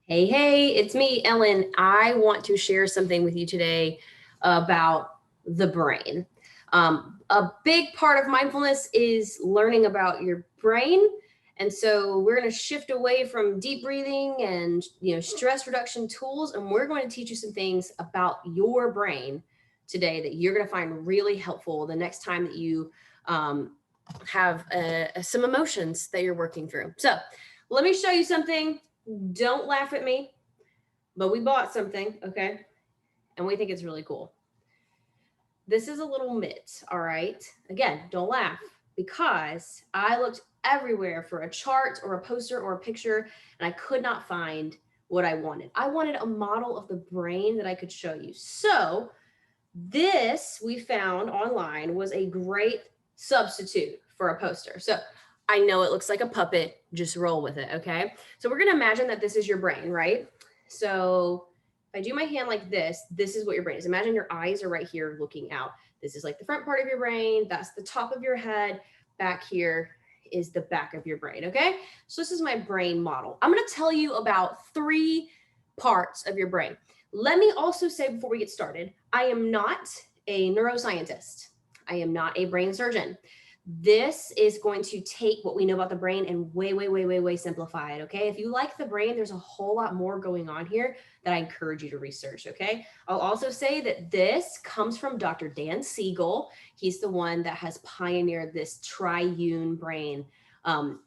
Hey, it's me, Ellen. I want to share something with you today about the brain. A big part of mindfulness is learning about your brain. And so we're going to shift away from deep breathing and stress reduction tools, and we're going to teach you some things about your brain today that you're going to find really helpful the next time that you have some emotions that you're working through. So let me show you something. Don't laugh at me, but we bought something, okay? And we think it's really cool. This is a little mitt, all right? Again, don't laugh because I looked everywhere for a chart or a poster or a picture and I could not find what I wanted. I wanted a model of the brain that I could show you. So, this we found online was a great substitute for a poster. So, I know it looks like a puppet, just roll with it, okay? So we're gonna imagine that this is your brain, right? So if I do my hand like this is what your brain is. Imagine your eyes are right here looking out. This is like the front part of your brain, that's the top of your head, back here is the back of your brain, okay? So this is my brain model. I'm gonna tell you about 3 parts of your brain. Let me also say before we get started, I am not a neuroscientist. I am not a brain surgeon. This is going to take what we know about the brain and way simplify it. Okay. If you like the brain, there's a whole lot more going on here that I encourage you to research. Okay. I'll also say that this comes from Dr. Dan Siegel. He's the one that has pioneered this triune brain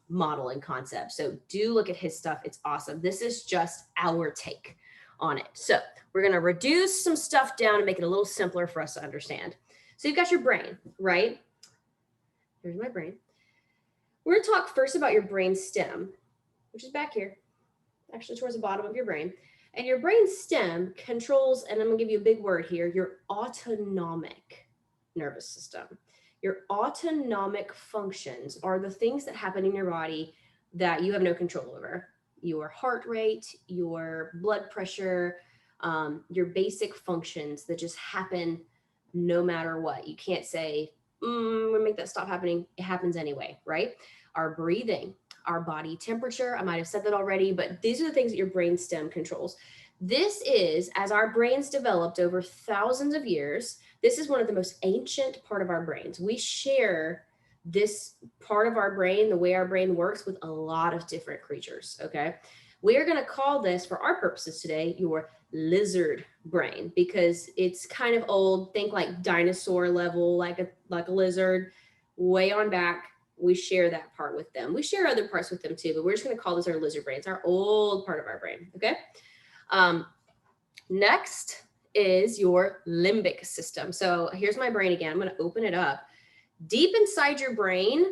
model and concept. So do look at his stuff. It's awesome. This is just our take on it. So we're going to reduce some stuff down and make it a little simpler for us to understand. So you've got your brain, right? Here's my brain. We're going to talk first about your brain stem, which is back here, actually towards the bottom of your brain. And your brain stem controls, and I'm going to give you a big word here, your autonomic nervous system. Your autonomic functions are the things that happen in your body that you have no control over. Your heart rate, your blood pressure, your basic functions that just happen no matter what. You can't say, we make that stop happening. It happens anyway, right? Our breathing, our body temperature. I might have said that already, but these are the things that your brain stem controls. This is, as our brains developed over thousands of years, this is one of the most ancient part of our brains. We share this part of our brain, the way our brain works, with a lot of different creatures, okay? We are going to call this, for our purposes today, your lizard brain, because it's kind of old. Think like dinosaur level, like a lizard, way on back. We share that part with them. We share other parts with them too, but we're just going to call this our lizard brain. It's our old part of our brain. Okay. Next is your limbic system. So here's my brain again. I'm going to open it up. Deep inside your brain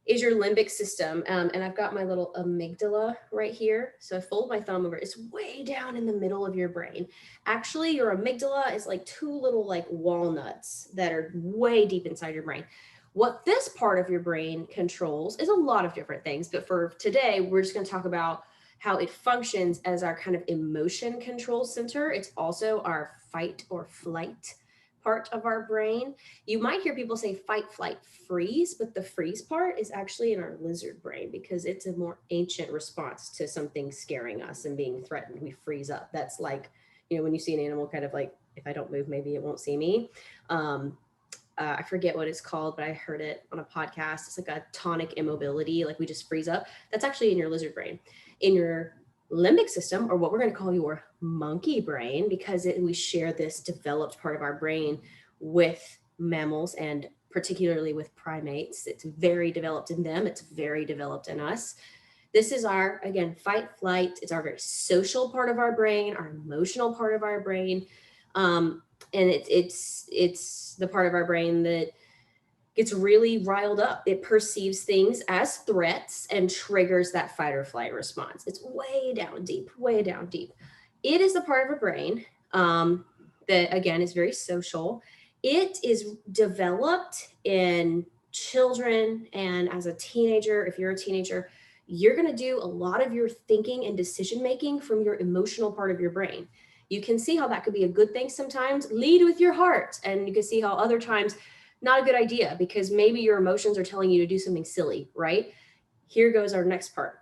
is your limbic system. And I've got my little amygdala right here. So I fold my thumb over. It's way down in the middle of your brain. Actually, your amygdala is like 2 little like walnuts that are way deep inside your brain. What this part of your brain controls is a lot of different things. But for today, we're just going to talk about how it functions as our kind of emotion control center. It's also our fight or flight part of our brain. You might hear people say fight, flight, freeze, but the freeze part is actually in our lizard brain because it's a more ancient response to something scaring us and being threatened. We freeze up. That's like, when you see an animal kind of like, if I don't move, maybe it won't see me. I forget what it's called, but I heard it on a podcast. It's like a tonic immobility, like we just freeze up. That's actually in your lizard brain. In your limbic system, or what we're going to call your monkey brain, because we share this developed part of our brain with mammals and particularly with primates. It's very developed in them. It's very developed in us. This is our, again, fight, flight. It's our very social part of our brain, our emotional part of our brain. And it's the part of our brain that gets really riled up. It perceives things as threats and triggers that fight or flight response. It's way down deep, way down deep. It is the part of our brain that, again, is very social. It is developed in children, and as a teenager, if you're a teenager, you're going to do a lot of your thinking and decision making from your emotional part of your brain. You can see how that could be a good thing sometimes. Lead with your heart. And you can see how other times, not a good idea, because maybe your emotions are telling you to do something silly, right? Here goes our next part.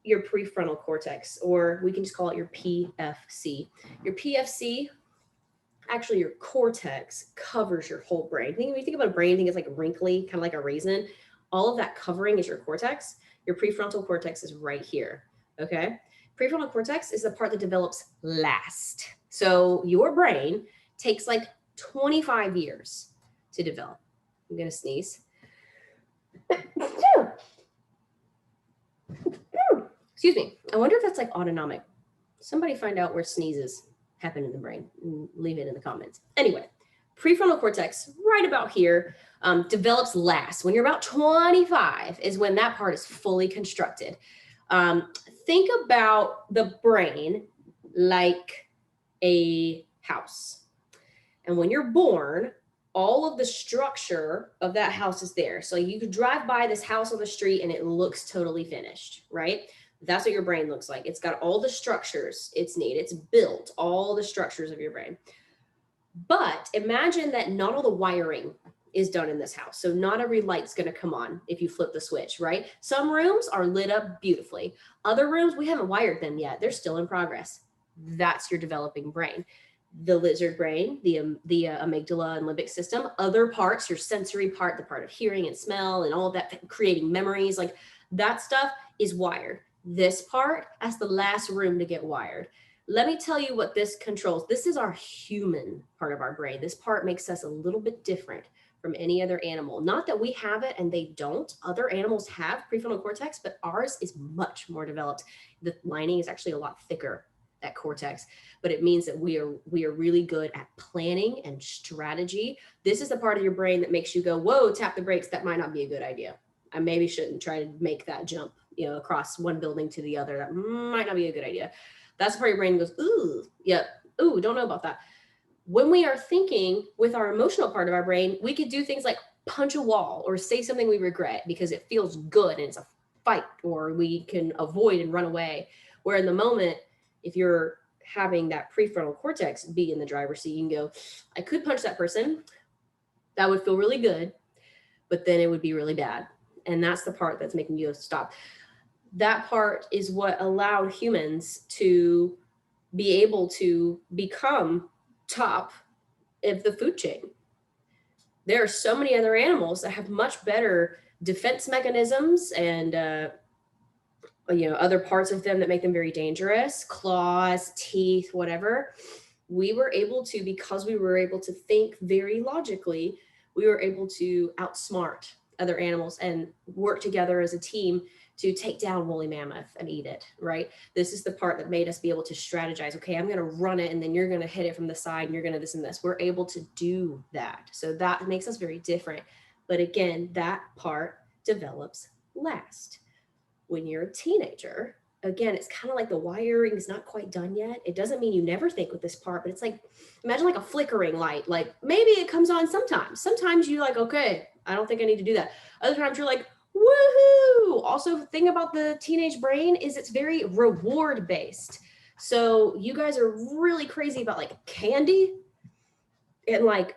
your prefrontal cortex, or we can just call it your PFC. Your PFC, actually your cortex, covers your whole brain. When you think about a brain, I think it's like wrinkly, kind of like a raisin. All of that covering is your cortex. Your prefrontal cortex is right here, okay? Prefrontal cortex is the part that develops last. So your brain takes like 25 years to develop. I'm gonna sneeze. Excuse me. I wonder if that's like autonomic. Somebody find out where sneezes happen in the brain and leave it in the comments. Anyway, prefrontal cortex, right about here, develops last. When you're about 25 is when that part is fully constructed. Think about the brain like a house. And when you're born, all of the structure of that house is there. So you could drive by this house on the street and it looks totally finished, right? That's what your brain looks like. It's got all the structures it's needed. It's built all the structures of your brain. But imagine that not all the wiring is done in this house. So not every light's going to come on if you flip the switch, right? Some rooms are lit up beautifully. Other rooms, we haven't wired them yet. They're still in progress. That's your developing brain. The lizard brain, the amygdala and limbic system, other parts, your sensory part, the part of hearing and smell and all of that, creating memories, like that stuff is wired. This part has the last room to get wired. Let me tell you what this controls. This is our human part of our brain. This part makes us a little bit different from any other animal. Not that we have it and they don't. Other animals have prefrontal cortex, but ours is much more developed. The lining is actually a lot thicker, that cortex, but it means that we are really good at planning and strategy. This is the part of your brain that makes you go, whoa, tap the brakes. That might not be a good idea. I maybe shouldn't try to make that jump, across one building to the other. That might not be a good idea. That's the part of your brain goes, ooh, yeah, ooh, don't know about that. When we are thinking with our emotional part of our brain, we could do things like punch a wall or say something we regret because it feels good and it's a fight, or we can avoid and run away. Where in the moment, if you're having that prefrontal cortex be in the driver's seat, you can go, I could punch that person. That would feel really good, but then it would be really bad. And that's the part that's making you stop. That part is what allowed humans to be able to become top of the food chain. There are so many other animals that have much better defense mechanisms and other parts of them that make them very dangerous, claws, teeth, whatever. We were able to, because we were able to think very logically, we were able to outsmart other animals and work together as a team to take down woolly mammoth and eat it, right? This is the part that made us be able to strategize. Okay, I'm going to run it and then you're going to hit it from the side and you're going to this and this. We're able to do that. So that makes us very different. But again, that part develops last. When you're a teenager, again, it's kind of like the wiring is not quite done yet. It doesn't mean you never think with this part, but it's like, imagine like a flickering light. Like maybe it comes on sometimes. Sometimes you're like, okay, I don't think I need to do that. Other times you're like, woohoo. Also, the thing about the teenage brain is it's very reward based. So you guys are really crazy about like candy and like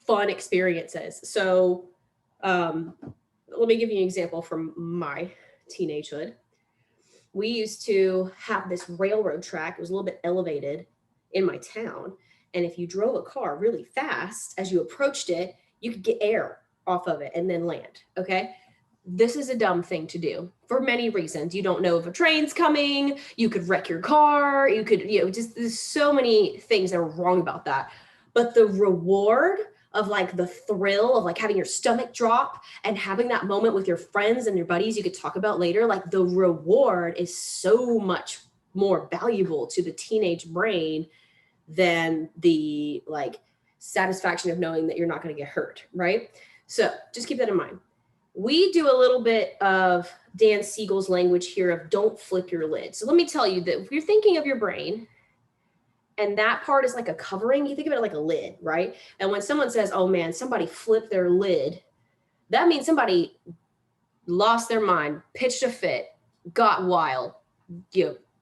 fun experiences. So let me give you an example from my teenagehood. We used to have this railroad track. It was a little bit elevated in my town. And if you drove a car really fast, as you approached it, you could get air off of it and then land. Okay. This is a dumb thing to do for many reasons. You don't know if a train's coming, you could wreck your car, you could, just there's so many things that are wrong about that. But the reward of like the thrill of like having your stomach drop and having that moment with your friends and your buddies you could talk about later, like the reward is so much more valuable to the teenage brain than the like satisfaction of knowing that you're not going to get hurt, right? So just keep that in mind. We do a little bit of Dan Siegel's language here of don't flip your lid. So let me tell you that if you're thinking of your brain and that part is like a covering, you think of it like a lid, right? And when someone says, oh man, somebody flipped their lid, that means somebody lost their mind, pitched a fit, got wild,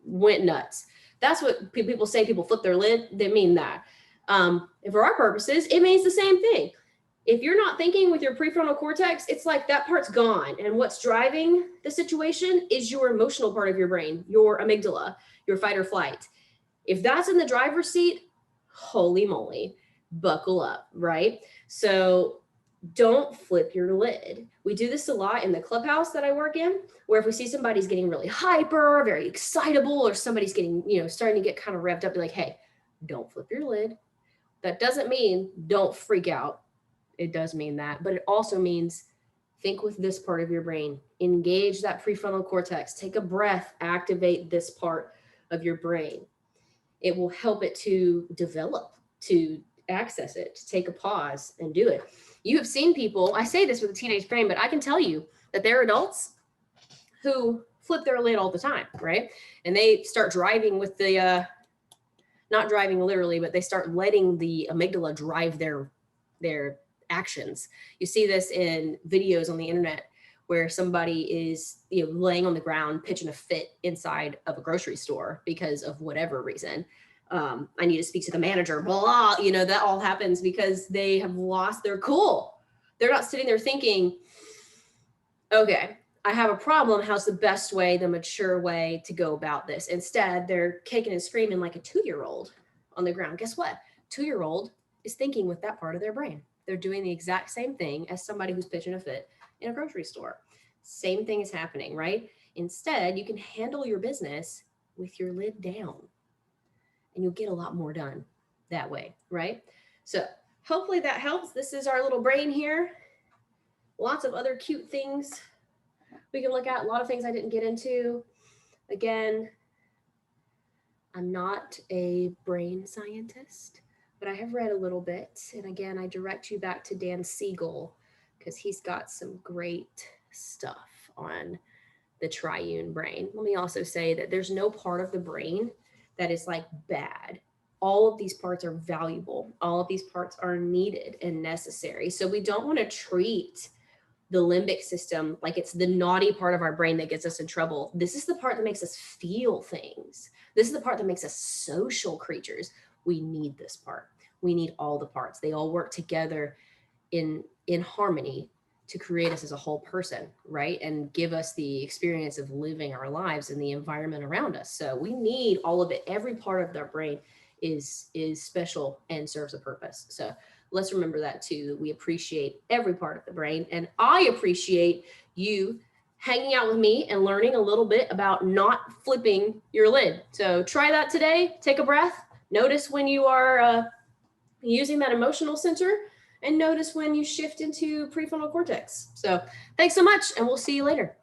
went nuts. That's what people say, people flip their lid, they mean that. And for our purposes, it means the same thing. If you're not thinking with your prefrontal cortex, it's like that part's gone. And what's driving the situation is your emotional part of your brain, your amygdala, your fight or flight. If that's in the driver's seat, holy moly, buckle up, right? So don't flip your lid. We do this a lot in the clubhouse that I work in, where if we see somebody's getting really hyper, very excitable, or somebody's getting, starting to get kind of revved up, be like, hey, don't flip your lid. That doesn't mean don't freak out. It does mean that, but it also means think with this part of your brain, engage that prefrontal cortex, take a breath, activate this part of your brain. It will help it to develop, to access it, to take a pause and do it. You have seen people, I say this with a teenage brain, but I can tell you that there are adults who flip their lid all the time, right? And they start driving with the, not driving literally, but they start letting the amygdala drive their actions. You see this in videos on the internet where somebody is, laying on the ground, pitching a fit inside of a grocery store because of whatever reason. I need to speak to the manager, blah, that all happens because they have lost their cool. They're not sitting there thinking, okay, I have a problem. How's the best way, the mature way to go about this? Instead, they're kicking and screaming like a 2-year-old on the ground. Guess what? 2-year-old is thinking with that part of their brain. They're doing the exact same thing as somebody who's pitching a fit in a grocery store. Same thing is happening, right? Instead, you can handle your business with your lid down and you'll get a lot more done that way, right? So hopefully that helps. This is our little brain here. Lots of other cute things we can look at. A lot of things I didn't get into. Again, I'm not a brain scientist, but I have read a little bit. And again, I direct you back to Dan Siegel because he's got some great stuff on the triune brain. Let me also say that there's no part of the brain that is like bad. All of these parts are valuable. All of these parts are needed and necessary. So we don't want to treat the limbic system like it's the naughty part of our brain that gets us in trouble. This is the part that makes us feel things. This is the part that makes us social creatures. We need this part. We need all the parts. They all work together in harmony to create us as a whole person, right? And give us the experience of living our lives in the environment around us. So we need all of it. Every part of our brain is special and serves a purpose. So let's remember that too. We appreciate every part of the brain. And I appreciate you hanging out with me and learning a little bit about not flipping your lid. So try that today. Take a breath. Notice when you are using that emotional center, and notice when you shift into prefrontal cortex. So thanks so much, and we'll see you later.